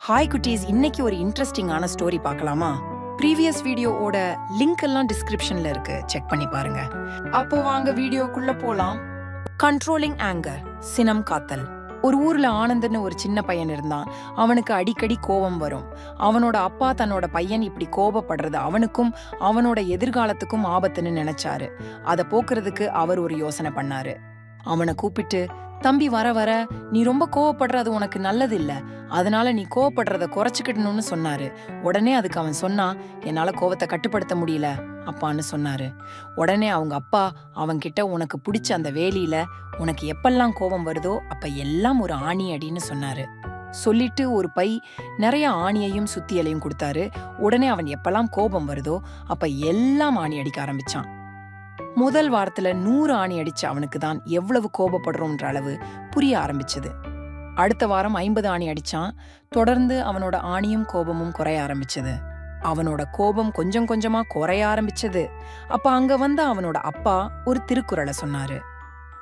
Hi குட்டீஸ், இன்னைக்கு ஒரு இன்ட்ரெஸ்டிங்கான ஸ்டோரி பார்க்கலாமா? ப்ரீவியஸ் வீடியோவோட லிங்க் எல்லாம் டிஸ்கிரிப்ஷன்ல இருக்கு, செக் பண்ணி பாருங்க. அப்போ வாங்க வீடியோக்குள்ள போலாம். கண்ட்ரோலிங் ஆங்கர், சினம் காத்தல். ஒரு ஊர்ல ஆனந்த்னு ஒரு சின்ன பையன் இருந்தான். அவனுக்கு அடிக்கடி கோபம் வரும். அவனோட அப்பா தன்னோட பையன் இப்படி கோபப்படுறது அவனுக்கும் அவனோட எதிர்காலத்துக்கும் ஆபத்துன்னு நினைச்சாரு. அதை போக்குறதுக்கு அவர் ஒரு யோசனை பண்ணாரு. அவனை கூப்பிட்டு, தம்பி, வர வர நீ ரொம்ப கோவப்படுறது உனக்கு நல்லது இல்ல, அதனால நீ கோவப்படுறத குறைச்சுக்கிடணும்னு சொன்னாரு. உடனே அதுக்கு அவன் சொன்னா, என்னால கோவத்தை கட்டுப்படுத்த முடியல அப்பான்னு சொன்னாரு. உடனே அவங்க அப்பா அவன்கிட்ட, உனக்கு பிடிச்ச அந்த வேலியில உனக்கு எப்பெல்லாம் கோபம் வருதோ அப்ப எல்லாம் ஒரு ஆணி அடின்னு சொன்னாரு. சொல்லிட்டு ஒரு பை நிறைய ஆணியையும் சுத்தியலையும் கொடுத்தாரு. உடனே அவன் எப்பெல்லாம் கோபம் வருதோ அப்ப எல்லாம் ஆணி அடிக்க ஆரம்பிச்சான். முதல் வாரத்துல 100 ஆணி அடிச்ச அவனுக்கு தான் எவ்வளவு கோபப்படுறோம்ன்ற அளவு புரிய ஆரம்பிச்சது. அடுத்த வாரம் 50 ஆணி அடிச்சான். தொடர்ந்து அவனோட ஆணியும் கோபமும் குறைய ஆரம்பிச்சது. அவனோட கோபம் கொஞ்சம் கொஞ்சமா குறைய ஆரம்பிச்சது. அப்ப அங்க வந்த அவனோட அப்பா ஒரு திருக்குறளை சொன்னாரு.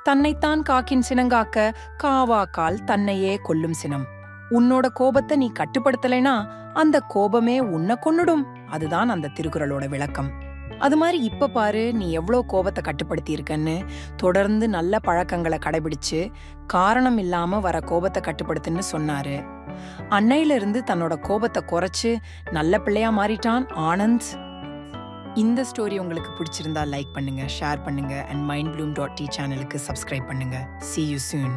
தன்னைத்தான் காக்கின் சினங்காக்க, காவாக்கால் தன்னையே கொல்லும் சினம். உன்னோட கோபத்தை நீ கட்டுப்படுத்தலைனா அந்த கோபமே உன்னை கொன்னுடும். அதுதான் அந்த திருக்குறளோட விளக்கம். அது மாதிரி இப்ப பாரு, நீ எவ்வளோ கோபத்தை கட்டுப்படுத்தி இருக்கன்னு. தொடர்ந்து நல்ல பழக்கங்களை கடைபிடிச்சு காரணம் இல்லாம வர கோபத்தை கட்டுப்படுத்துன்னு சொன்னாரு. அன்னையில இருந்து தன்னோட கோபத்தை குறைச்சு நல்ல பிள்ளையா மாறிட்டான் ஆனந்த். இந்த ஸ்டோரி உங்களுக்கு பிடிச்சிருந்தா லைக் பண்ணுங்க, ஷேர் பண்ணுங்க, அண்ட் mindbloom.tea சேனலுக்கு சப்ஸ்கிரைப் பண்ணுங்க. See you soon.